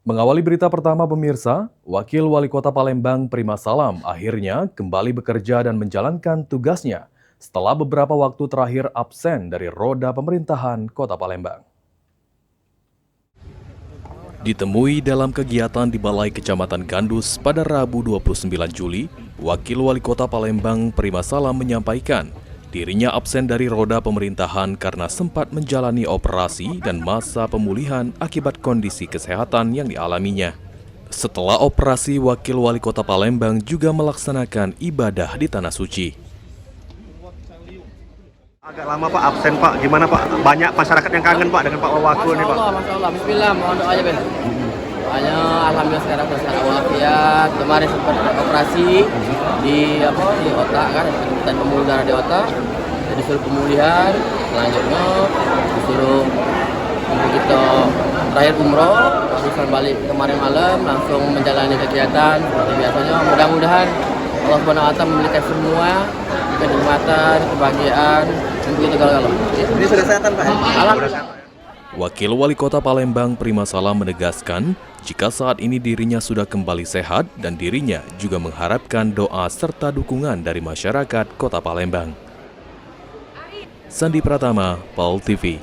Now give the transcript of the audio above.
Mengawali berita pertama pemirsa, Wakil Wali Kota Palembang Prima Salam akhirnya kembali bekerja dan menjalankan tugasnya setelah beberapa waktu terakhir absen dari roda pemerintahan Kota Palembang. Ditemui dalam kegiatan di Balai Kecamatan Gandus pada Rabu 29 Juli, Wakil Wali Kota Palembang Prima Salam menyampaikan dirinya absen dari roda pemerintahan karena sempat menjalani operasi dan masa pemulihan akibat kondisi kesehatan yang dialaminya. Setelah operasi, Wakil Wali Kota Palembang juga melaksanakan ibadah di Tanah Suci. Agak lama Pak, absen Pak. Gimana Pak? Banyak masyarakat yang kangen Pak dengan Pak Wawakil nih Pak. Masya Allah, bismillah, mohon doa aja Ben. Doanya alhamdulillah sekarang sudah sehat walafiat. Kemarin sempat operasi di otak kan, dan pembuluh darah di otak. Jadi disuruh pemulihan, selanjutnya disuruh kita terakhir umroh, barusan balik kemarin malam langsung menjalani kegiatan seperti biasanya. Mudah-mudahan Allah Subhanahu wa taala memberikan semua kenikmatan, kebahagiaan, dan begitu galau-galau. Ini sudah sehatan Pak? Alhamdulillah. Wakil Wali Kota Palembang Prima Salam menegaskan jika saat ini dirinya sudah kembali sehat dan dirinya juga mengharapkan doa serta dukungan dari masyarakat Kota Palembang. Sandi Pratama, PAL TV.